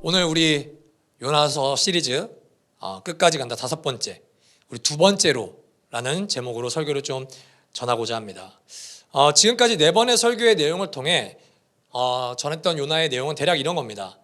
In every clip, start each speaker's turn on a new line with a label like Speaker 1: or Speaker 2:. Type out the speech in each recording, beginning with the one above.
Speaker 1: 오늘 우리 요나서 시리즈 끝까지 간다 5번째, 우리 2번째로라는 제목으로 설교를 좀 전하고자 합니다. 지금까지 4번의 설교의 내용을 통해 전했던 요나의 내용은 대략 이런 겁니다.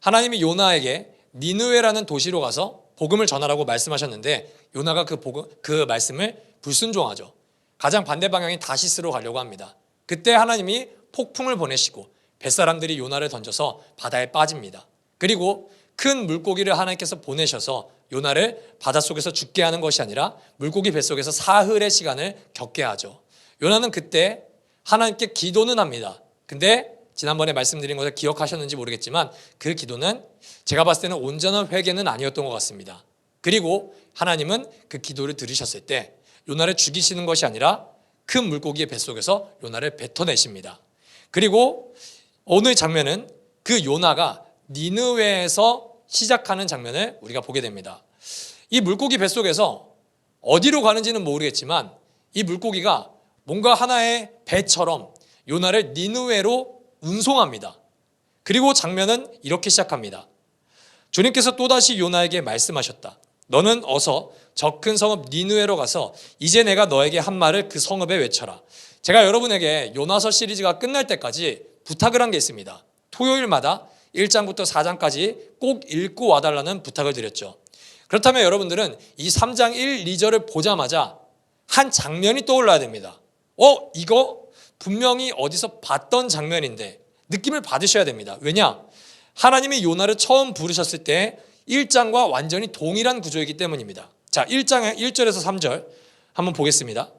Speaker 1: 하나님이 요나에게 니느웨라는 도시로 가서 복음을 전하라고 말씀하셨는데 요나가 그 말씀을 불순종하죠. 가장 반대 방향인 다시스로 가려고 합니다. 그때 하나님이 폭풍을 보내시고 뱃사람들이 요나를 던져서 바다에 빠집니다. 그리고 큰 물고기를 하나님께서 보내셔서 요나를 바닷속에서 죽게 하는 것이 아니라 물고기 뱃속에서 사흘의 시간을 겪게 하죠. 요나는 그때 하나님께 기도는 합니다. 근데 지난번에 말씀드린 것을 기억하셨는지 모르겠지만 그 기도는 제가 봤을 때는 온전한 회개는 아니었던 것 같습니다. 그리고 하나님은 그 기도를 들으셨을 때 요나를 죽이시는 것이 아니라 큰 물고기의 뱃속에서 요나를 뱉어내십니다. 그리고 오늘 장면은 그 요나가 니느웨에서 시작하는 장면을 우리가 보게 됩니다. 이 물고기 뱃속에서 어디로 가는지는 모르겠지만 이 물고기가 뭔가 하나의 배처럼 요나를 니느웨로 운송합니다. 그리고 장면은 이렇게 시작합니다. 주님께서 또다시 요나에게 말씀하셨다. 너는 어서 저 큰 성읍 니느웨로 가서 이제 내가 너에게 한 말을 그 성읍에 외쳐라. 제가 여러분에게 요나서 시리즈가 끝날 때까지 부탁을 한 게 있습니다. 토요일마다 1장부터 4장까지 꼭 읽고 와달라는 부탁을 드렸죠. 그렇다면 여러분들은 이 3장 1, 2절을 보자마자 한 장면이 떠올라야 됩니다. 이거 분명히 어디서 봤던 장면인데 느낌을 받으셔야 됩니다. 왜냐? 하나님이 요나를 처음 부르셨을 때 1장과 완전히 동일한 구조이기 때문입니다. 자, 1장 1절에서 3절 한번 보겠습니다.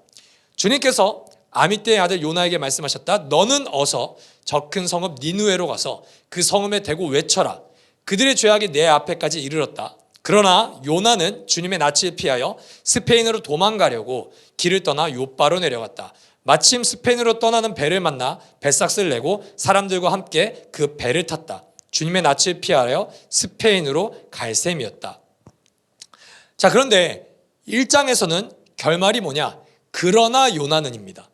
Speaker 1: 주님께서 아미떼의 아들 요나에게 말씀하셨다. 너는 어서 저 큰 성읍 니느웨로 가서 그 성읍에 대고 외쳐라. 그들의 죄악이 내 앞에까지 이르렀다. 그러나 요나는 주님의 낯을 피하여 스페인으로 도망가려고 길을 떠나 요바로 내려갔다. 마침 스페인으로 떠나는 배를 만나 뱃삭스를 내고 사람들과 함께 그 배를 탔다. 주님의 낯을 피하여 스페인으로 갈 셈이었다. 자, 그런데 1장에서는 결말이 뭐냐? 그러나 요나는입니다.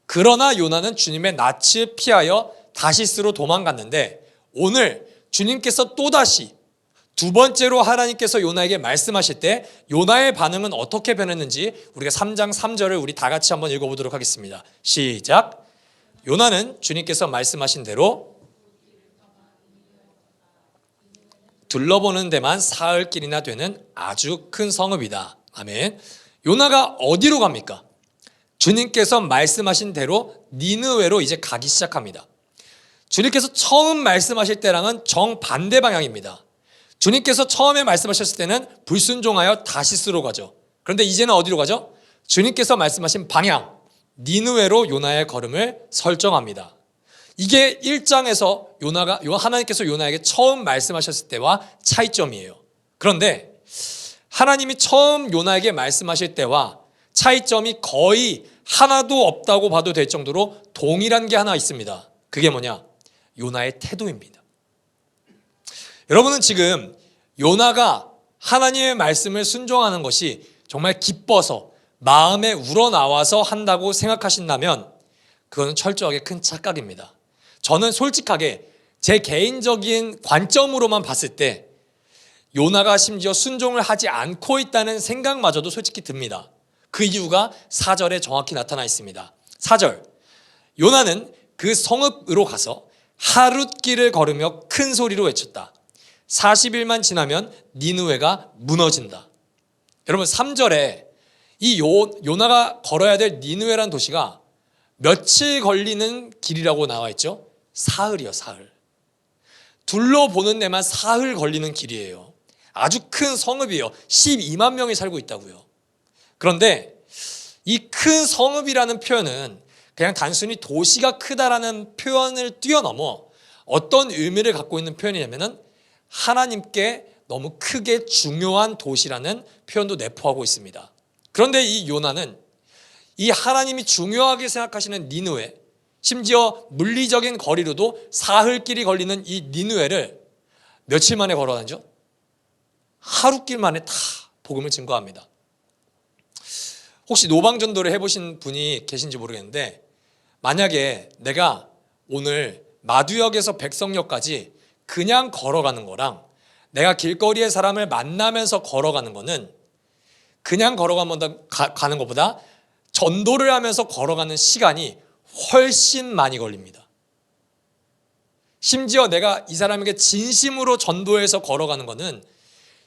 Speaker 1: 그러나 요나는 주님의 낯을 피하여 다시스로 도망갔는데 오늘 주님께서 또다시 2번째로 하나님께서 요나에게 말씀하실 때 요나의 반응은 어떻게 변했는지 우리가 3장 3절을 우리 다 같이 한번 읽어보도록 하겠습니다. 시작. 요나는 주님께서 말씀하신 대로 둘러보는 데만 사흘길이나 되는 아주 큰 성읍이다. 아멘. 요나가 어디로 갑니까? 주님께서 말씀하신 대로 니느웨로 이제 가기 시작합니다. 주님께서 처음 말씀하실 때랑은 정반대 방향입니다. 주님께서 처음에 말씀하셨을 때는 불순종하여 다시스로 가죠. 그런데 이제는 어디로 가죠? 주님께서 말씀하신 방향, 니느웨로 요나의 걸음을 설정합니다. 이게 1장에서 하나님께서 요나에게 처음 말씀하셨을 때와 차이점이에요. 그런데 하나님이 처음 요나에게 말씀하실 때와 차이점이 거의 하나도 없다고 봐도 될 정도로 동일한 게 하나 있습니다. 그게 뭐냐? 요나의 태도입니다. 여러분은 지금 요나가 하나님의 말씀을 순종하는 것이 정말 기뻐서 마음에 우러나와서 한다고 생각하신다면 그거는 철저하게 큰 착각입니다. 저는 솔직하게 제 개인적인 관점으로만 봤을 때 요나가 심지어 순종을 하지 않고 있다는 생각마저도 솔직히 듭니다. 그 이유가 4절에 정확히 나타나 있습니다. 4절, 요나는 그 성읍으로 가서 하룻길을 걸으며 큰 소리로 외쳤다. 40일만 지나면 니느웨가 무너진다. 여러분 3절에 이 요나가 걸어야 될 니느웨라는 도시가 며칠 걸리는 길이라고 나와 있죠? 사흘이요, 사흘. 둘러보는 데만 사흘 걸리는 길이에요. 아주 큰 성읍이에요. 12만 명이 살고 있다고요. 그런데 이 큰 성읍이라는 표현은 그냥 단순히 도시가 크다라는 표현을 뛰어넘어 어떤 의미를 갖고 있는 표현이냐면은 하나님께 너무 크게 중요한 도시라는 표현도 내포하고 있습니다. 그런데 이 요나는 이 하나님이 중요하게 생각하시는 니느웨, 심지어 물리적인 거리로도 사흘길이 걸리는 이 니느웨를 며칠 만에 걸어다니죠? 하루길 만에 다 복음을 증거합니다. 혹시 노방전도를 해보신 분이 계신지 모르겠는데 만약에 내가 오늘 마두역에서 백석역까지 그냥 걸어가는 거랑 내가 길거리에 사람을 만나면서 걸어가는 거는 그냥 가는 것보다 전도를 하면서 걸어가는 시간이 훨씬 많이 걸립니다. 심지어 내가 이 사람에게 진심으로 전도해서 걸어가는 거는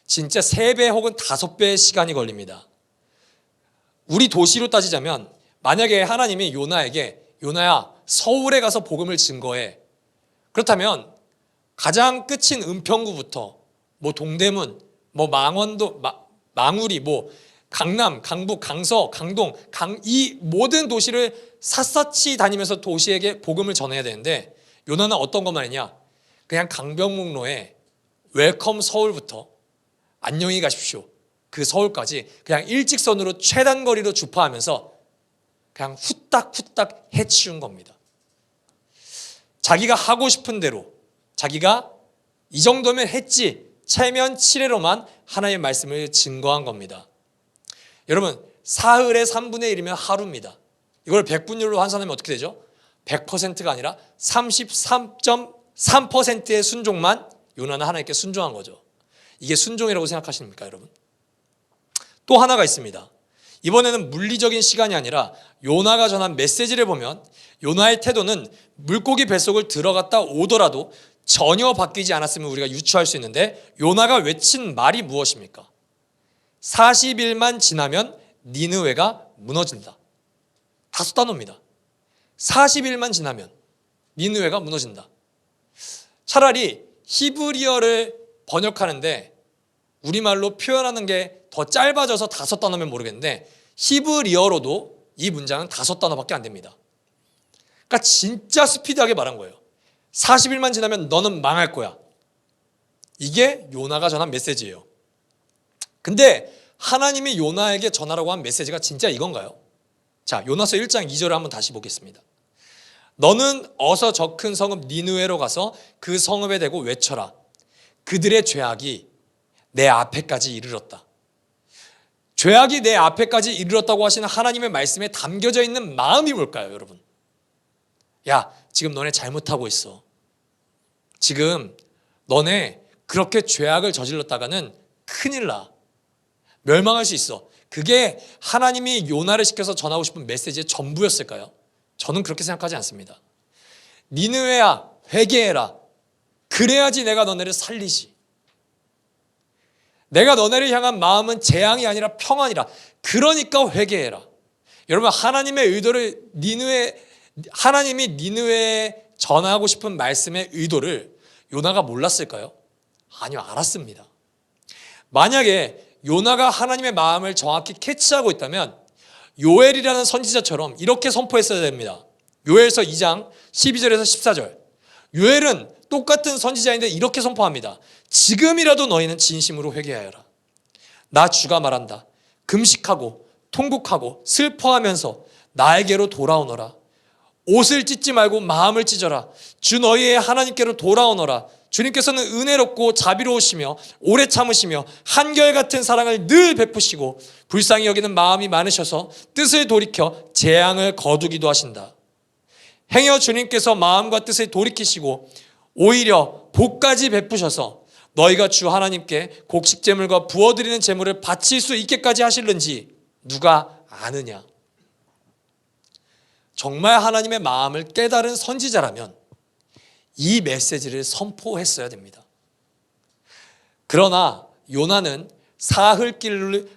Speaker 1: 진짜 3배 혹은 5배의 시간이 걸립니다. 우리 도시로 따지자면 만약에 하나님이 요나에게 요나야 서울에 가서 복음을 증거해. 그렇다면 가장 끝인 은평구부터 뭐 동대문, 뭐 망원도, 망우리, 뭐 강남, 강북, 강서, 강동, 이 모든 도시를 샅샅이 다니면서 도시에게 복음을 전해야 되는데 요나는 어떤 것만 했냐? 그냥 강변북로에 웰컴 서울부터 안녕히 가십시오. 그 서울까지 그냥 일직선으로 최단거리로 주파하면서 그냥 후딱후딱 해치운 겁니다. 자기가 하고 싶은 대로 자기가 이 정도면 했지 체면 칠해로만 하나님의 말씀을 증거한 겁니다. 여러분 사흘의 3분의 1이면 하루입니다. 이걸 100분율로 환산하면 어떻게 되죠? 100%가 아니라 33.3%의 순종만 요나는 하나님께 순종한 거죠. 이게 순종이라고 생각하십니까 여러분? 또 하나가 있습니다. 이번에는 물리적인 시간이 아니라 요나가 전한 메시지를 보면 요나의 태도는 물고기 뱃속을 들어갔다 오더라도 전혀 바뀌지 않았음을 우리가 유추할 수 있는데 요나가 외친 말이 무엇입니까? 40일만 지나면 니느웨가 무너진다. 5단어입니다. 40일만 지나면 니느웨가 무너진다. 차라리 히브리어를 번역하는데 우리말로 표현하는 게 더 짧아져서 5단어면 모르겠는데 히브리어로도 이 문장은 5단어밖에 안 됩니다. 그러니까 진짜 스피드하게 말한 거예요. 40일만 지나면 너는 망할 거야. 이게 요나가 전한 메시지예요. 근데 하나님이 요나에게 전하라고 한 메시지가 진짜 이건가요? 자, 요나서 1장 2절을 한번 다시 보겠습니다. 너는 어서 저 큰 성읍 니느웨로 가서 그 성읍에 대고 외쳐라. 그들의 죄악이 내 앞에까지 이르렀다. 죄악이 내 앞에까지 이르렀다고 하시는 하나님의 말씀에 담겨져 있는 마음이 뭘까요, 여러분? 야, 지금 너네 잘못하고 있어. 지금 너네 그렇게 죄악을 저질렀다가는 큰일 나. 멸망할 수 있어. 그게 하나님이 요나를 시켜서 전하고 싶은 메시지의 전부였을까요? 저는 그렇게 생각하지 않습니다. 니느웨야, 회개해라. 그래야지 내가 너네를 살리지. 내가 너네를 향한 마음은 재앙이 아니라 평안이라. 그러니까 회개해라. 여러분 하나님의 의도를 하나님이 니느웨에 전하고 싶은 말씀의 의도를 요나가 몰랐을까요? 아니요, 알았습니다. 만약에 요나가 하나님의 마음을 정확히 캐치하고 있다면 요엘이라는 선지자처럼 이렇게 선포했어야 됩니다. 요엘서 2장 12절에서 14절. 요엘은 똑같은 선지자인데 이렇게 선포합니다. 지금이라도 너희는 진심으로 회개하여라. 나 주가 말한다. 금식하고 통곡하고 슬퍼하면서 나에게로 돌아오너라. 옷을 찢지 말고 마음을 찢어라. 주 너희의 하나님께로 돌아오너라. 주님께서는 은혜롭고 자비로우시며 오래 참으시며 한결같은 사랑을 늘 베푸시고 불쌍히 여기는 마음이 많으셔서 뜻을 돌이켜 재앙을 거두기도 하신다. 행여 주님께서 마음과 뜻을 돌이키시고 오히려 복까지 베푸셔서 너희가 주 하나님께 곡식 제물과 부어드리는 제물을 바칠 수 있게까지 하실는지 누가 아느냐. 정말 하나님의 마음을 깨달은 선지자라면 이 메시지를 선포했어야 됩니다. 그러나 요나는 사흘길을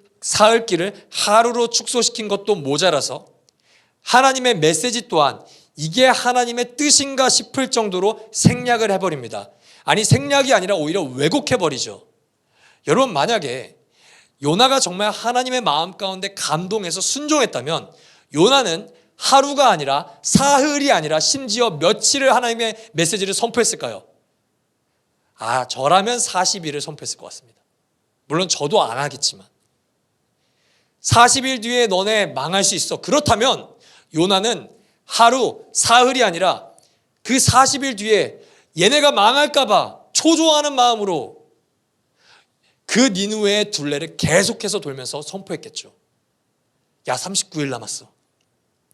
Speaker 1: 하루로 축소시킨 것도 모자라서 하나님의 메시지 또한 이게 하나님의 뜻인가 싶을 정도로 생략을 해버립니다. 아니 생략이 아니라 오히려 왜곡해버리죠. 여러분 만약에 요나가 정말 하나님의 마음 가운데 감동해서 순종했다면 요나는 하루가 아니라 사흘이 아니라 심지어 며칠을 하나님의 메시지를 선포했을까요? 저라면 40일을 선포했을 것 같습니다. 물론 저도 안 하겠지만 40일 뒤에 너네 망할 수 있어. 그렇다면 요나는 하루, 사흘이 아니라 그 40일 뒤에 얘네가 망할까 봐 초조하는 마음으로 그 니느웨의 둘레를 계속해서 돌면서 선포했겠죠. 야, 39일 남았어.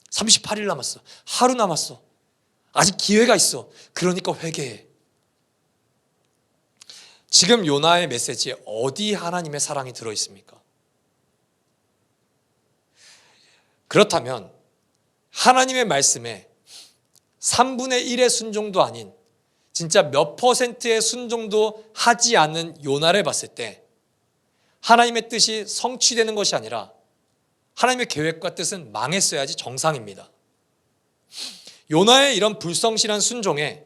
Speaker 1: 38일 남았어. 하루 남았어. 아직 기회가 있어. 그러니까 회개해. 지금 요나의 메시지에 어디 하나님의 사랑이 들어있습니까? 그렇다면 하나님의 말씀에 3분의 1의 순종도 아닌 진짜 몇 퍼센트의 순종도 하지 않는 요나를 봤을 때 하나님의 뜻이 성취되는 것이 아니라 하나님의 계획과 뜻은 망했어야지 정상입니다. 요나의 이런 불성실한 순종에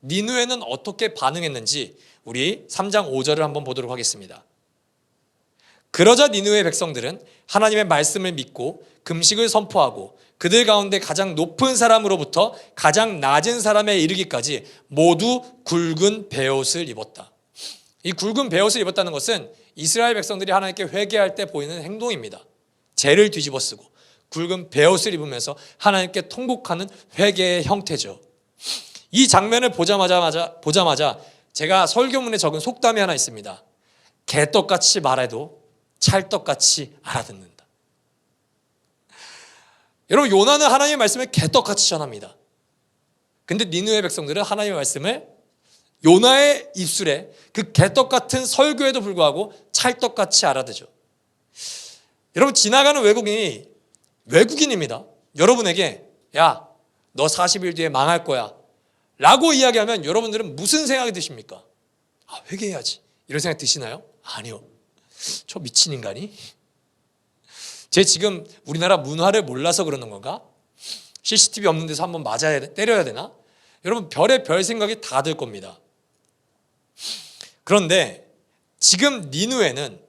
Speaker 1: 니느웨는 어떻게 반응했는지 우리 3장 5절을 한번 보도록 하겠습니다. 그러자 니느웨 백성들은 하나님의 말씀을 믿고 금식을 선포하고 그들 가운데 가장 높은 사람으로부터 가장 낮은 사람에 이르기까지 모두 굵은 베옷을 입었다. 이 굵은 베옷을 입었다는 것은 이스라엘 백성들이 하나님께 회개할 때 보이는 행동입니다. 죄를 뒤집어 쓰고 굵은 베옷을 입으면서 하나님께 통곡하는 회개의 형태죠. 이 장면을 보자마자 제가 설교문에 적은 속담이 하나 있습니다. 개떡같이 말해도 찰떡같이 알아듣는다. 여러분, 요나는 하나님의 말씀을 개떡같이 전합니다. 근데 니느웨 백성들은 하나님의 말씀을 요나의 입술에 그 개떡같은 설교에도 불구하고 찰떡같이 알아듣죠. 여러분, 지나가는 외국인이 외국인입니다. 여러분에게 야, 너 40일 뒤에 망할 거야 라고 이야기하면 여러분들은 무슨 생각이 드십니까? 회개해야지 이런 생각 드시나요? 아니요. 저 미친 인간이? 제 지금 우리나라 문화를 몰라서 그러는 건가? CCTV 없는 데서 한번 때려야 되나? 여러분, 별의 별 생각이 다 들 겁니다. 그런데 지금 니느웨는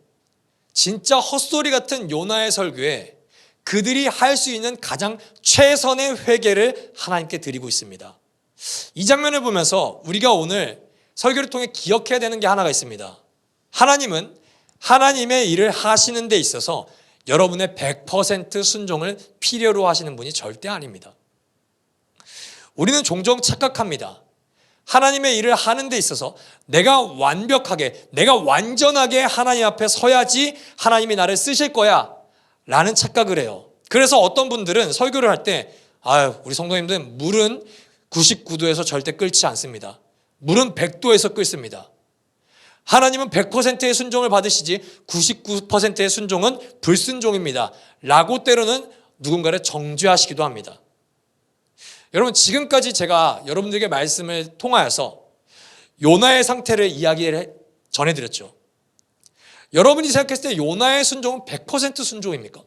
Speaker 1: 진짜 헛소리 같은 요나의 설교에 그들이 할 수 있는 가장 최선의 회개를 하나님께 드리고 있습니다. 이 장면을 보면서 우리가 오늘 설교를 통해 기억해야 되는 게 하나가 있습니다. 하나님은 하나님의 일을 하시는 데 있어서 여러분의 100% 순종을 필요로 하시는 분이 절대 아닙니다. 우리는 종종 착각합니다. 하나님의 일을 하는 데 있어서 내가 완벽하게, 내가 완전하게 하나님 앞에 서야지 하나님이 나를 쓰실 거야 라는 착각을 해요. 그래서 어떤 분들은 설교를 할 때 우리 성도님들은 물은 99도에서 절대 끓지 않습니다. 물은 100도에서 끓습니다. 하나님은 100%의 순종을 받으시지 99%의 순종은 불순종입니다 라고 때로는 누군가를 정죄하시기도 합니다. 여러분, 지금까지 제가 여러분들에게 말씀을 통하여서 요나의 상태를 전해드렸죠. 여러분이 생각했을 때 요나의 순종은 100% 순종입니까?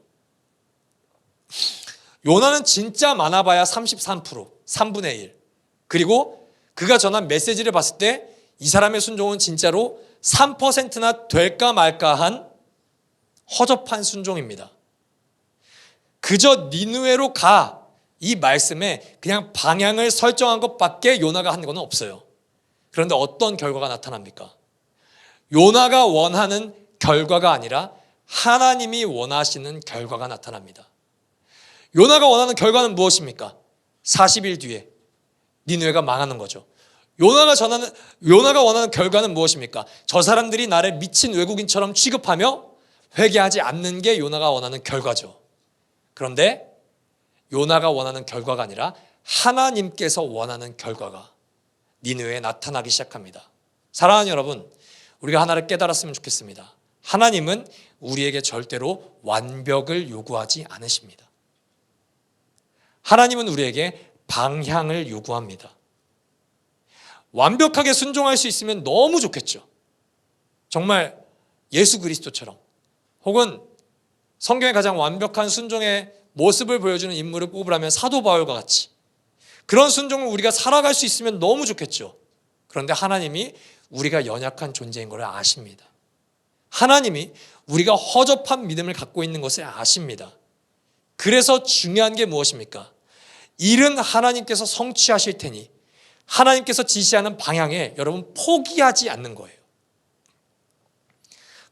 Speaker 1: 요나는 진짜 많아봐야 33%, 3분의 1. 그리고 그가 전한 메시지를 봤을 때 이 사람의 순종은 진짜로 3%나 될까 말까한 허접한 순종입니다. 그저 니느웨로 가, 이 말씀에 그냥 방향을 설정한 것밖에 요나가 한 건 없어요. 그런데 어떤 결과가 나타납니까? 요나가 원하는 결과가 아니라 하나님이 원하시는 결과가 나타납니다. 요나가 원하는 결과는 무엇입니까? 40일 뒤에 니느웨가 망하는 거죠. 요나가 원하는 결과는 무엇입니까? 저 사람들이 나를 미친 외국인처럼 취급하며 회개하지 않는 게 요나가 원하는 결과죠. 그런데 요나가 원하는 결과가 아니라 하나님께서 원하는 결과가 니느웨에 나타나기 시작합니다. 사랑하는 여러분, 우리가 하나를 깨달았으면 좋겠습니다. 하나님은 우리에게 절대로 완벽을 요구하지 않으십니다. 하나님은 우리에게 방향을 요구합니다. 완벽하게 순종할 수 있으면 너무 좋겠죠. 정말 예수 그리스도처럼, 혹은 성경의 가장 완벽한 순종의 모습을 보여주는 인물을 뽑으라면 사도 바울과 같이 그런 순종을 우리가 살아갈 수 있으면 너무 좋겠죠. 그런데 하나님이 우리가 연약한 존재인 것을 아십니다. 하나님이 우리가 허접한 믿음을 갖고 있는 것을 아십니다. 그래서 중요한 게 무엇입니까? 일은 하나님께서 성취하실 테니 하나님께서 지시하는 방향에 여러분 포기하지 않는 거예요.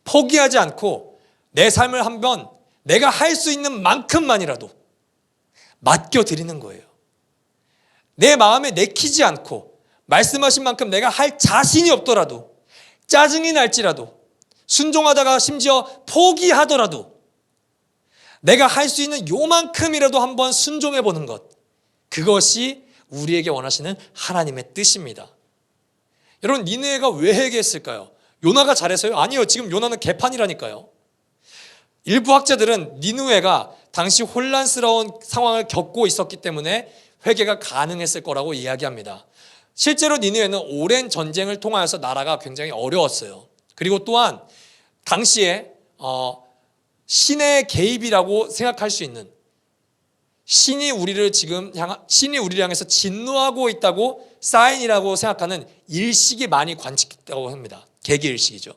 Speaker 1: 포기하지 않고 내 삶을 한번 내가 할 수 있는 만큼만이라도 맡겨드리는 거예요. 내 마음에 내키지 않고 말씀하신 만큼 내가 할 자신이 없더라도, 짜증이 날지라도, 순종하다가 심지어 포기하더라도 내가 할 수 있는 요만큼이라도 한번 순종해보는 것, 그것이 우리에게 원하시는 하나님의 뜻입니다. 여러분, 니느웨가 왜 회개했을까요? 요나가 잘해서요? 아니요. 지금 요나는 개판이라니까요. 일부 학자들은 니느웨가 당시 혼란스러운 상황을 겪고 있었기 때문에 회개가 가능했을 거라고 이야기합니다. 실제로 니느웨는 오랜 전쟁을 통하여서 나라가 굉장히 어려웠어요. 그리고 또한 당시에 신의 개입이라고 생각할 수 있는, 신이 우리를 향해서 진노하고 있다고 사인이라고 생각하는 일식이 많이 관측됐다고 합니다. 개기일식이죠.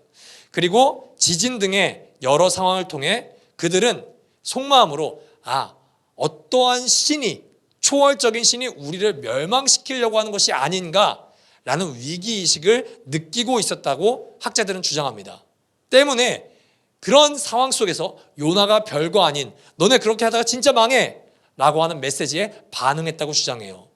Speaker 1: 그리고 지진 등의 여러 상황을 통해 그들은 속마음으로 어떠한 신이, 초월적인 신이 우리를 멸망시키려고 하는 것이 아닌가라는 위기의식을 느끼고 있었다고 학자들은 주장합니다. 때문에 그런 상황 속에서 요나가 별거 아닌 너네 그렇게 하다가 진짜 망해 라고 하는 메시지에 반응했다고 주장해요.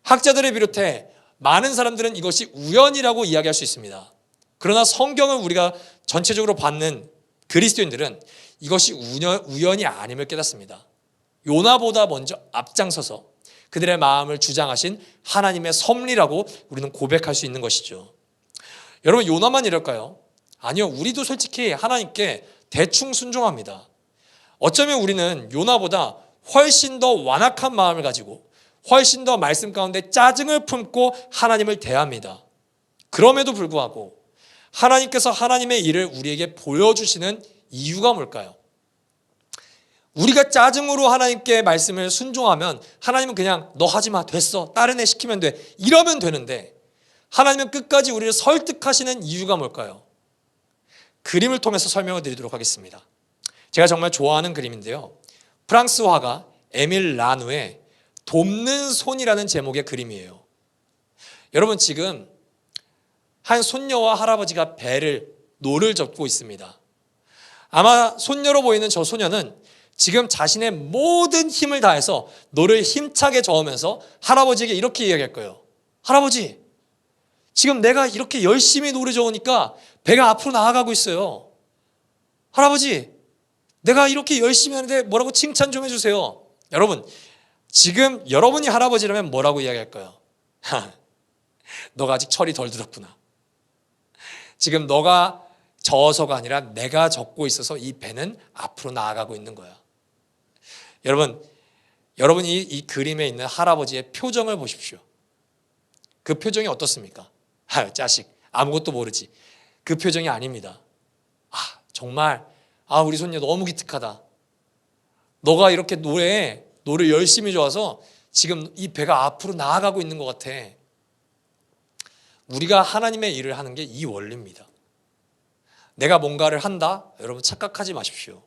Speaker 1: 학자들을 비롯해 많은 사람들은 이것이 우연이라고 이야기할 수 있습니다. 그러나 성경을 우리가 전체적으로 받는 그리스도인들은 이것이 우연이 아님을 깨닫습니다. 요나보다 먼저 앞장서서 그들의 마음을 주장하신 하나님의 섭리라고 우리는 고백할 수 있는 것이죠. 여러분, 요나만 이럴까요? 아니요. 우리도 솔직히 하나님께 대충 순종합니다. 어쩌면 우리는 요나보다 훨씬 더 완악한 마음을 가지고 훨씬 더 말씀 가운데 짜증을 품고 하나님을 대합니다. 그럼에도 불구하고 하나님께서 하나님의 일을 우리에게 보여주시는 이유가 뭘까요? 우리가 짜증으로 하나님께 말씀을 순종하면 하나님은 그냥 너 하지 마, 됐어, 다른 애 시키면 돼, 이러면 되는데 하나님은 끝까지 우리를 설득하시는 이유가 뭘까요? 그림을 통해서 설명을 드리도록 하겠습니다. 제가 정말 좋아하는 그림인데요, 프랑스 화가 에밀 라누의 돕는 손이라는 제목의 그림이에요. 여러분, 지금 한 손녀와 할아버지가 노를 젓고 있습니다. 아마 손녀로 보이는 저 소녀는 지금 자신의 모든 힘을 다해서 노를 힘차게 저으면서 할아버지에게 이렇게 이야기할 거예요. 할아버지, 지금 내가 이렇게 열심히 노를 저으니까 배가 앞으로 나아가고 있어요. 할아버지, 내가 이렇게 열심히 하는데 뭐라고 칭찬 좀 해주세요. 여러분, 지금 여러분이 할아버지라면 뭐라고 이야기할까요? 너가 아직 철이 덜 들었구나. 지금 너가 저어서가 아니라 내가 젓고 있어서 이 배는 앞으로 나아가고 있는 거야. 여러분이 이 그림에 있는 할아버지의 표정을 보십시오. 그 표정이 어떻습니까? 자식, 아무것도 모르지. 그 표정이 아닙니다. 정말 우리 손녀 너무 기특하다. 너가 이렇게 노를 열심히 좋아서 지금 이 배가 앞으로 나아가고 있는 것 같아. 우리가 하나님의 일을 하는 게 이 원리입니다. 내가 뭔가를 한다? 여러분, 착각하지 마십시오.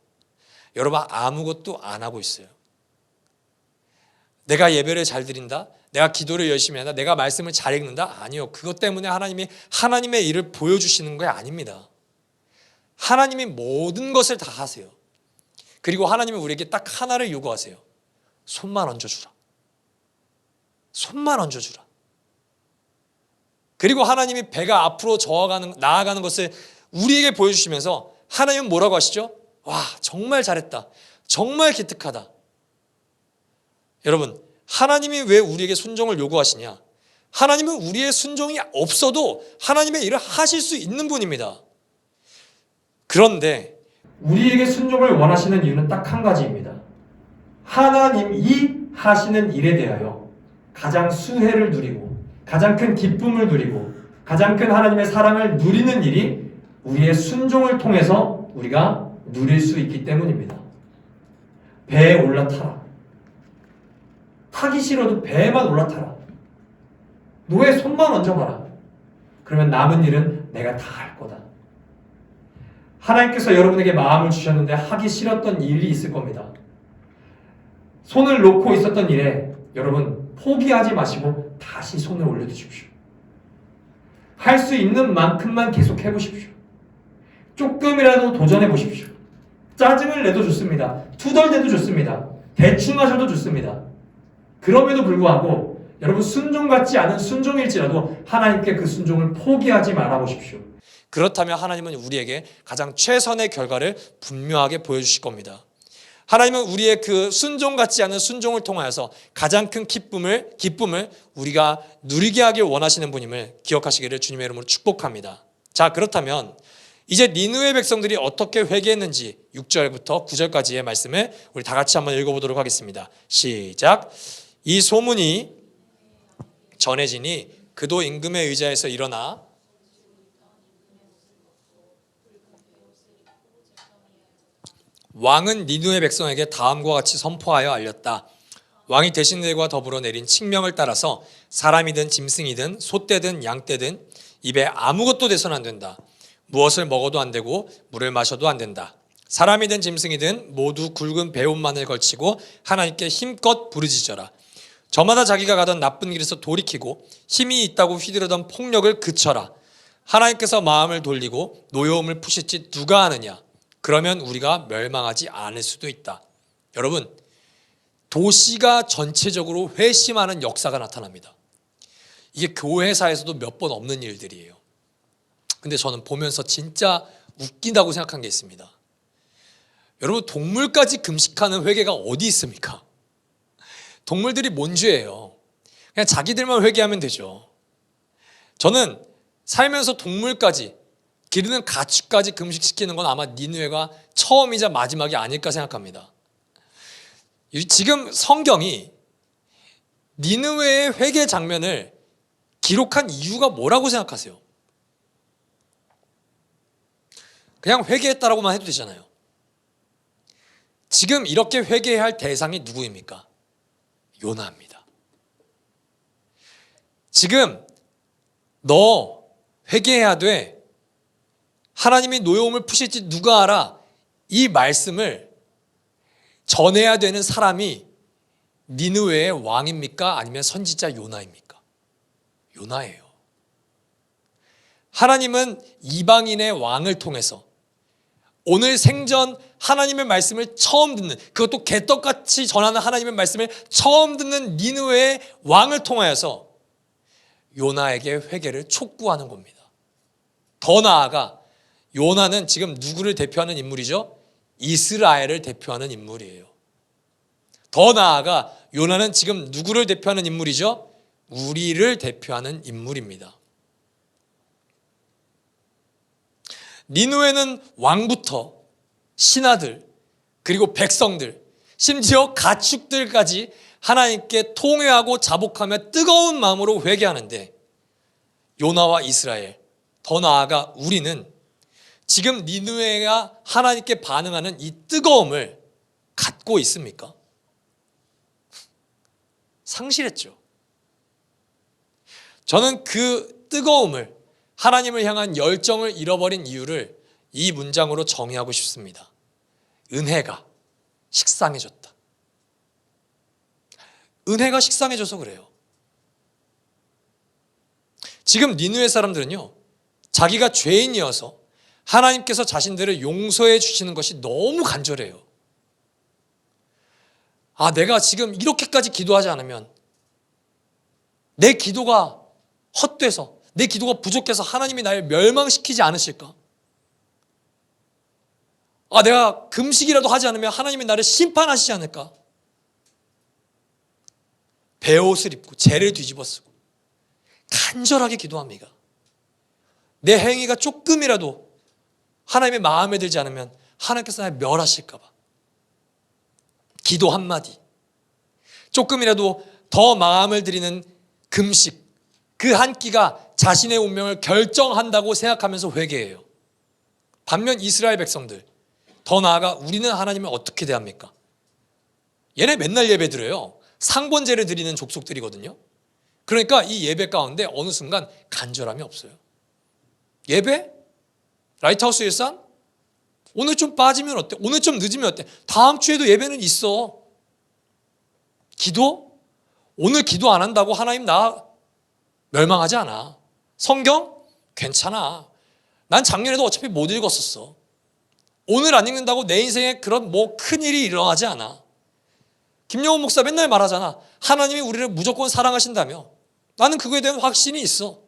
Speaker 1: 여러분, 아무것도 안 하고 있어요. 내가 예배를 잘 드린다? 내가 기도를 열심히 한다? 내가 말씀을 잘 읽는다? 아니요. 그것 때문에 하나님이 하나님의 일을 보여주시는 게 아닙니다. 하나님이 모든 것을 다 하세요. 그리고 하나님은 우리에게 딱 하나를 요구하세요. 손만 얹어주라. 손만 얹어주라. 그리고 하나님이 배가 앞으로 나아가는 것을 우리에게 보여주시면서 하나님은 뭐라고 하시죠? 와, 정말 잘했다. 정말 기특하다. 여러분, 하나님이 왜 우리에게 순종을 요구하시냐? 하나님은 우리의 순종이 없어도 하나님의 일을 하실 수 있는 분입니다. 그런데 우리에게 순종을 원하시는 이유는 딱 한 가지입니다. 하나님이 하시는 일에 대하여 가장 수혜를 누리고 가장 큰 기쁨을 누리고 가장 큰 하나님의 사랑을 누리는 일이 우리의 순종을 통해서 우리가 누릴 수 있기 때문입니다. 배에 올라타라. 타기 싫어도 배에만 올라타라. 노에 손만 얹어봐라. 그러면 남은 일은 내가 다 할 거다. 하나님께서 여러분에게 마음을 주셨는데 하기 싫었던 일이 있을 겁니다. 손을 놓고 있었던 일에 여러분 포기하지 마시고 다시 손을 올려두십시오. 할 수 있는 만큼만 계속 해보십시오. 조금이라도 도전해 보십시오. 짜증을 내도 좋습니다. 투덜대도 좋습니다. 대충 하셔도 좋습니다. 그럼에도 불구하고 여러분 순종 같지 않은 순종일지라도 하나님께 그 순종을 포기하지 말아보십시오. 그렇다면 하나님은 우리에게 가장 최선의 결과를 분명하게 보여주실 겁니다. 하나님은 우리의 그 순종 같지 않은 순종을 통하여서 가장 큰 기쁨을 우리가 누리게 하길 원하시는 분임을 기억하시기를 주님의 이름으로 축복합니다. 자, 그렇다면 이제 니느웨 백성들이 어떻게 회개했는지 6절부터 9절까지의 말씀을 우리 다 같이 한번 읽어보도록 하겠습니다. 시작. 이 소문이 전해지니 그도 임금의 의자에서 일어나 왕은 니느웨 백성에게 다음과 같이 선포하여 알렸다. 왕이 대신들과 더불어 내린 칙명을 따라서 사람이든 짐승이든 소떼든 양떼든 입에 아무것도 대서는 안 된다. 무엇을 먹어도 안 되고 물을 마셔도 안 된다. 사람이든 짐승이든 모두 굵은 배옷만을 걸치고 하나님께 힘껏 부르짖어라. 저마다 자기가 가던 나쁜 길에서 돌이키고 힘이 있다고 휘두르던 폭력을 그쳐라. 하나님께서 마음을 돌리고 노여움을 푸실지 누가 아느냐. 그러면 우리가 멸망하지 않을 수도 있다. 여러분, 도시가 전체적으로 회심하는 역사가 나타납니다. 이게 교회사에서도 몇 번 없는 일들이에요. 근데 저는 보면서 진짜 웃긴다고 생각한 게 있습니다. 여러분, 동물까지 금식하는 회개가 어디 있습니까? 동물들이 뭔 죄예요? 그냥 자기들만 회개하면 되죠. 저는 살면서 동물까지, 기르는 가축까지 금식시키는 건 아마 니느웨가 처음이자 마지막이 아닐까 생각합니다. 지금 성경이 니느웨의 회개 장면을 기록한 이유가 뭐라고 생각하세요? 그냥 회개했다라고만 해도 되잖아요. 지금 이렇게 회개해야 할 대상이 누구입니까? 요나입니다. 지금 너 회개해야 돼. 하나님이 노여움을 푸실지 누가 알아? 이 말씀을 전해야 되는 사람이 니느웨의 왕입니까? 아니면 선지자 요나입니까? 요나예요. 하나님은 이방인의 왕을 통해서 오늘 생전 하나님의 말씀을 처음 듣는, 그것도 개떡같이 전하는 하나님의 말씀을 처음 듣는 니느웨의 왕을 통하여서 요나에게 회개를 촉구하는 겁니다. 더 나아가 요나는 지금 누구를 대표하는 인물이죠? 이스라엘을 대표하는 인물이에요. 더 나아가 요나는 지금 누구를 대표하는 인물이죠? 우리를 대표하는 인물입니다. 니느웨는 왕부터 신하들, 그리고 백성들, 심지어 가축들까지 하나님께 통회하고 자복하며 뜨거운 마음으로 회개하는데, 요나와 이스라엘, 더 나아가 우리는 지금 니느웨가 하나님께 반응하는 이 뜨거움을 갖고 있습니까? 상실했죠. 저는 그 뜨거움을, 하나님을 향한 열정을 잃어버린 이유를 이 문장으로 정의하고 싶습니다. 은혜가 식상해졌다. 은혜가 식상해져서 그래요. 지금 니느웨 사람들은요, 자기가 죄인이어서 하나님께서 자신들을 용서해 주시는 것이 너무 간절해요. 아, 내가 지금 이렇게까지 기도하지 않으면 내 기도가 헛돼서, 내 기도가 부족해서 하나님이 나를 멸망시키지 않으실까? 아, 내가 금식이라도 하지 않으면 하나님이 나를 심판하시지 않을까? 베옷을 입고 죄를 뒤집어 쓰고 간절하게 기도합니다. 내 행위가 조금이라도 하나님의 마음에 들지 않으면 하나님께서 나를 멸하실까 봐. 기도 한마디, 조금이라도 더 마음을 들이는 금식, 그 한 끼가 자신의 운명을 결정한다고 생각하면서 회개해요. 반면 이스라엘 백성들, 더 나아가 우리는 하나님을 어떻게 대합니까? 얘네 맨날 예배 드려요. 상번제를 드리는 족속들이거든요. 그러니까 이 예배 가운데 어느 순간 간절함이 없어요. 예배? 라이트하우스 일상? 오늘 좀 빠지면 어때? 오늘 좀 늦으면 어때? 다음 주에도 예배는 있어. 기도? 오늘 기도 안 한다고 하나님 나 멸망하지 않아. 성경? 괜찮아. 난 작년에도 어차피 못 읽었었어. 오늘 안 읽는다고 내 인생에 그런 큰일이 일어나지 않아. 김영훈 목사 맨날 말하잖아. 하나님이 우리를 무조건 사랑하신다며. 나는 그거에 대한 확신이 있어.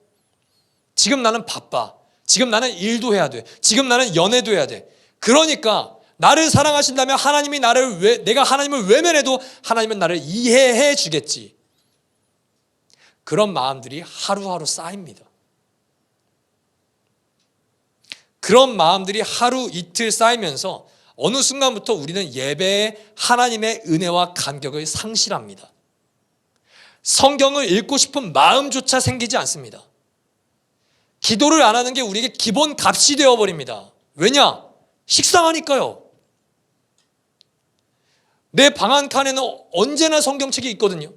Speaker 1: 지금 나는 바빠. 지금 나는 일도 해야 돼. 지금 나는 연애도 해야 돼. 그러니까 나를 사랑하신다면 하나님이 내가 하나님을 외면해도 하나님은 나를 이해해 주겠지. 그런 마음들이 하루하루 쌓입니다. 그런 마음들이 하루 이틀 쌓이면서 어느 순간부터 우리는 예배에 하나님의 은혜와 감격을 상실합니다. 성경을 읽고 싶은 마음조차 생기지 않습니다. 기도를 안 하는 게 우리에게 기본 값이 되어버립니다. 왜냐? 식상하니까요. 내 방 한 칸에는 언제나 성경책이 있거든요.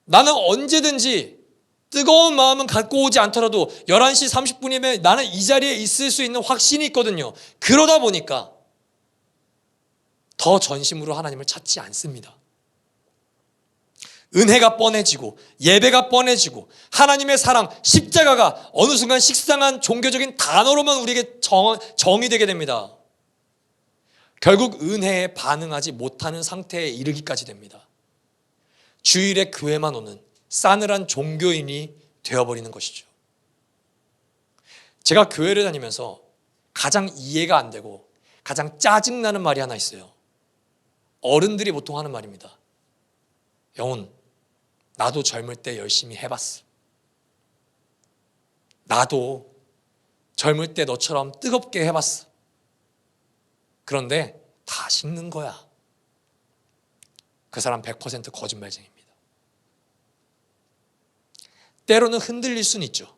Speaker 1: 나는 언제든지 뜨거운 마음은 갖고 오지 않더라도 11시 30분이면 나는 이 자리에 있을 수 있는 확신이 있거든요. 그러다 보니까 더 전심으로 하나님을 찾지 않습니다. 은혜가 뻔해지고 예배가 뻔해지고 하나님의 사랑, 십자가가 어느 순간 식상한 종교적인 단어로만 우리에게 정이 되게 됩니다. 결국 은혜에 반응하지 못하는 상태에 이르기까지 됩니다. 주일에 교회만 오는 싸늘한 종교인이 되어버리는 것이죠. 제가 교회를 다니면서 가장 이해가 안 되고 가장 짜증나는 말이 하나 있어요. 어른들이 보통 하는 말입니다. 영훈, 나도 젊을 때 열심히 해봤어. 나도 젊을 때 너처럼 뜨겁게 해봤어. 그런데 다 식는 거야. 그 사람 100% 거짓말쟁입니다. 때로는 흔들릴 수는 있죠.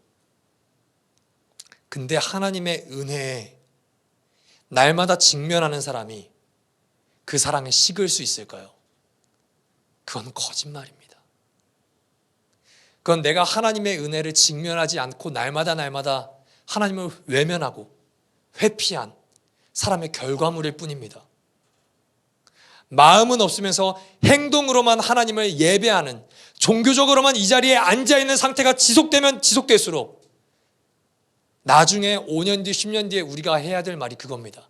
Speaker 1: 근데 하나님의 은혜에 날마다 직면하는 사람이 그 사랑에 식을 수 있을까요? 그건 거짓말입니다. 그건 내가 하나님의 은혜를 직면하지 않고 날마다 하나님을 외면하고 회피한 사람의 결과물일 뿐입니다. 마음은 없으면서 행동으로만 하나님을 예배하는, 종교적으로만 이 자리에 앉아있는 상태가 지속되면 지속될수록 나중에 5년 뒤, 10년 뒤에 우리가 해야 될 말이 그겁니다.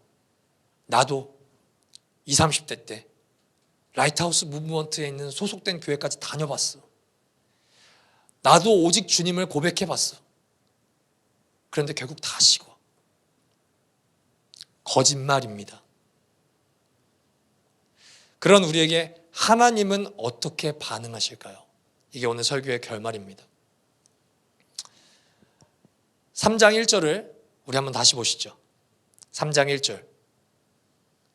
Speaker 1: 나도 20, 30대 때 라이트하우스 무브먼트에 있는 소속된 교회까지 다녀봤어. 나도 오직 주님을 고백해봤어. 그런데 결국 다 식어. 거짓말입니다. 그런 우리에게 하나님은 어떻게 반응하실까요? 이게 오늘 설교의 결말입니다. 3장 1절을 우리 한번 다시 보시죠. 3장 1절.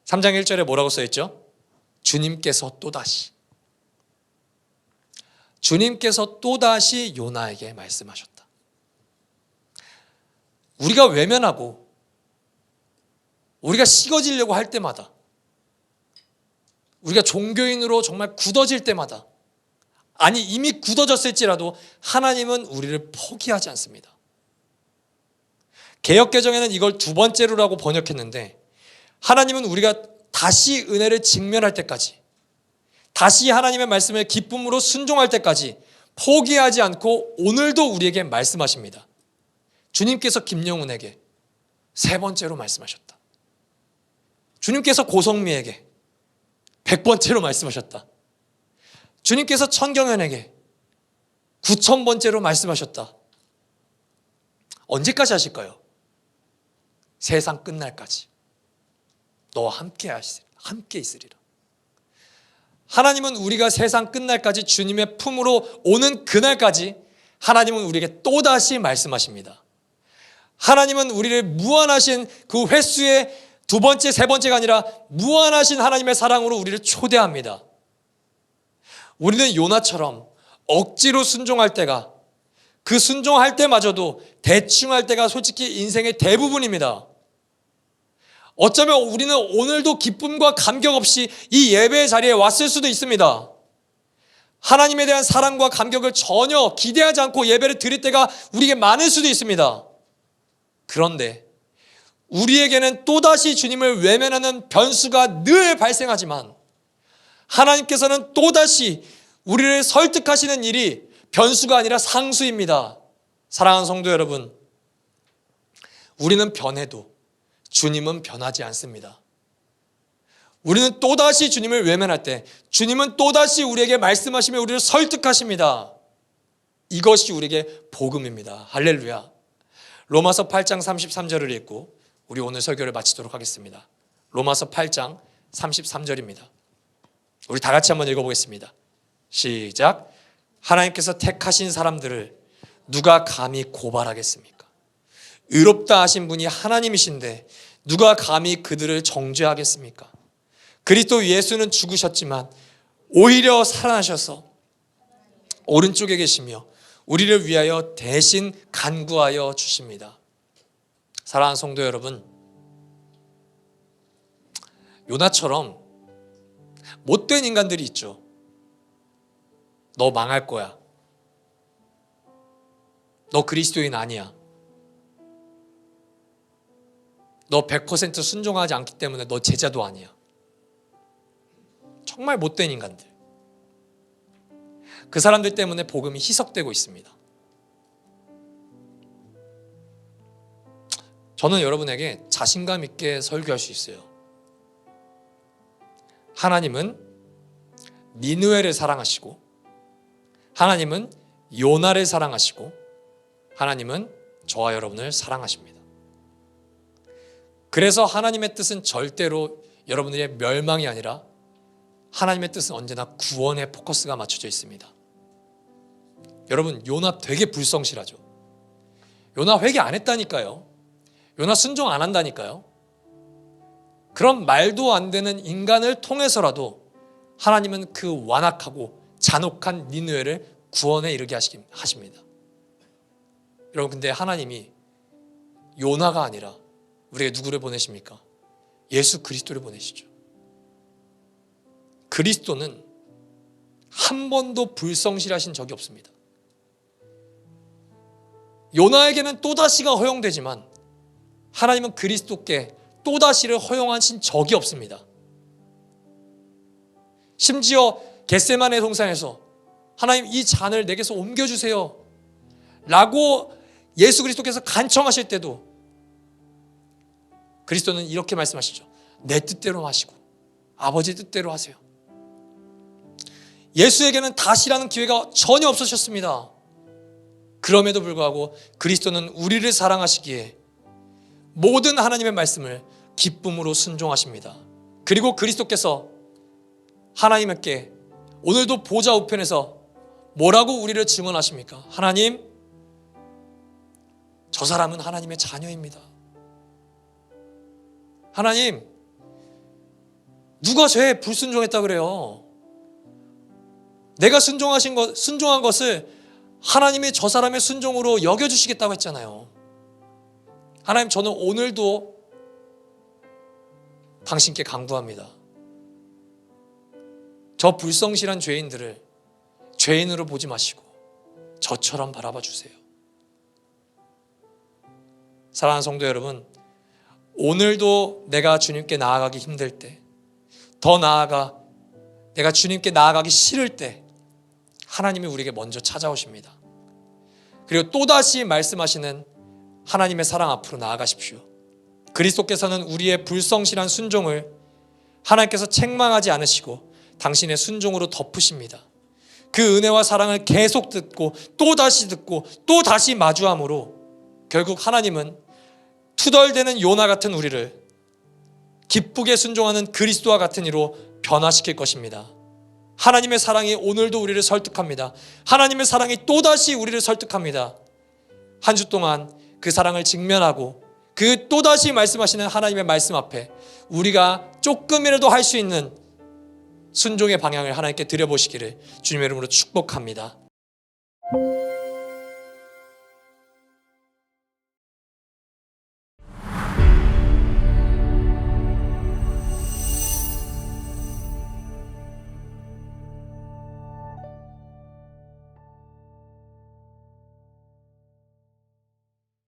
Speaker 1: 3장 1절에 뭐라고 써있죠? 주님께서 또다시 요나에게 말씀하셨다. 우리가 외면하고 우리가 식어지려고 할 때마다, 우리가 종교인으로 정말 굳어질 때마다, 아니 이미 굳어졌을지라도 하나님은 우리를 포기하지 않습니다. 개역개정에는 이걸 두 번째로라고 번역했는데, 하나님은 우리가 다시 은혜를 직면할 때까지, 다시 하나님의 말씀을 기쁨으로 순종할 때까지 포기하지 않고 오늘도 우리에게 말씀하십니다. 주님께서 김영훈에게 세 번째로 말씀하셨다. 주님께서 고성미에게 100번째로 말씀하셨다. 주님께서 천경현에게 9000번째로 말씀하셨다. 언제까지 하실까요? 세상 끝날까지 너와 함께 있으리라. 하나님은 우리가 세상 끝날까지 주님의 품으로 오는 그날까지 하나님은 우리에게 또다시 말씀하십니다. 하나님은 우리를 무한하신 그 횟수의 두 번째, 세 번째가 아니라 무한하신 하나님의 사랑으로 우리를 초대합니다. 우리는 요나처럼 억지로 순종할 때가, 그 순종할 때마저도 대충 할 때가 솔직히 인생의 대부분입니다. 어쩌면 우리는 오늘도 기쁨과 감격 없이 이 예배의 자리에 왔을 수도 있습니다. 하나님에 대한 사랑과 감격을 전혀 기대하지 않고 예배를 드릴 때가 우리에게 많을 수도 있습니다. 그런데 우리에게는 또다시 주님을 외면하는 변수가 늘 발생하지만 하나님께서는 또다시 우리를 설득하시는 일이 변수가 아니라 상수입니다. 사랑하는 성도 여러분, 우리는 변해도 주님은 변하지 않습니다. 우리는 또다시 주님을 외면할 때 주님은 또다시 우리에게 말씀하시며 우리를 설득하십니다. 이것이 우리에게 복음입니다. 할렐루야. 로마서 8장 33절을 읽고 우리 오늘 설교를 마치도록 하겠습니다. 로마서 8장 33절입니다. 우리 다 같이 한번 읽어보겠습니다. 시작. 하나님께서 택하신 사람들을 누가 감히 고발하겠습니까? 의롭다 하신 분이 하나님이신데 누가 감히 그들을 정죄하겠습니까? 그리스도 예수는 죽으셨지만 오히려 살아나셔서 오른쪽에 계시며 우리를 위하여 대신 간구하여 주십니다. 사랑하는 성도 여러분, 요나처럼 못된 인간들이 있죠. 너 망할 거야. 너 그리스도인 아니야. 너 100% 순종하지 않기 때문에 너 제자도 아니야. 정말 못된 인간들. 그 사람들 때문에 복음이 희석되고 있습니다. 저는 여러분에게 자신감 있게 설교할 수 있어요. 하나님은 니느웨를 사랑하시고, 하나님은 요나를 사랑하시고, 하나님은 저와 여러분을 사랑하십니다. 그래서 하나님의 뜻은 절대로 여러분들의 멸망이 아니라 하나님의 뜻은 언제나 구원에 포커스가 맞춰져 있습니다. 여러분, 요나 되게 불성실하죠. 요나 회개 안 했다니까요. 요나 순종 안 한다니까요. 그런 말도 안 되는 인간을 통해서라도 하나님은 그 완악하고 잔혹한 니느웨를 구원에 이르게 하십니다. 여러분, 근데 하나님이 요나가 아니라 우리에게 누구를 보내십니까? 예수 그리스도를 보내시죠. 그리스도는 한 번도 불성실하신 적이 없습니다. 요나에게는 또다시가 허용되지만 하나님은 그리스도께 또다시를 허용하신 적이 없습니다. 심지어 겟세마네 동산에서 하나님 이 잔을 내게서 옮겨주세요 라고 예수 그리스도께서 간청하실 때도 그리스도는 이렇게 말씀하시죠. 내 뜻대로 마시고 아버지 뜻대로 하세요. 예수에게는 다시라는 기회가 전혀 없으셨습니다. 그럼에도 불구하고 그리스도는 우리를 사랑하시기에 모든 하나님의 말씀을 기쁨으로 순종하십니다. 그리고 그리스도께서 하나님께 오늘도 보좌 우편에서 뭐라고 우리를 증언하십니까? 하나님, 저 사람은 하나님의 자녀입니다. 하나님, 누가 죄에 불순종했다 그래요? 내가 순종한 것을 하나님이 저 사람의 순종으로 여겨주시겠다고 했잖아요. 하나님, 저는 오늘도 당신께 간구합니다. 저 불성실한 죄인들을 죄인으로 보지 마시고 저처럼 바라봐 주세요. 사랑하는 성도 여러분, 오늘도 내가 주님께 나아가기 힘들 때, 더 나아가 내가 주님께 나아가기 싫을 때 하나님이 우리에게 먼저 찾아오십니다. 그리고 또다시 말씀하시는 하나님의 사랑 앞으로 나아가십시오. 그리스도께서는 우리의 불성실한 순종을 하나님께서 책망하지 않으시고 당신의 순종으로 덮으십니다. 그 은혜와 사랑을 계속 듣고 또 다시 마주함으로 결국 하나님은 투덜대는 요나 같은 우리를 기쁘게 순종하는 그리스도와 같은 이로 변화시킬 것입니다. 하나님의 사랑이 오늘도 우리를 설득합니다. 하나님의 사랑이 또다시 우리를 설득합니다. 한 주 동안 그 사랑을 직면하고 그 또다시 말씀하시는 하나님의 말씀 앞에 우리가 조금이라도 할 수 있는 순종의 방향을 하나님께 드려보시기를 주님의 이름으로 축복합니다.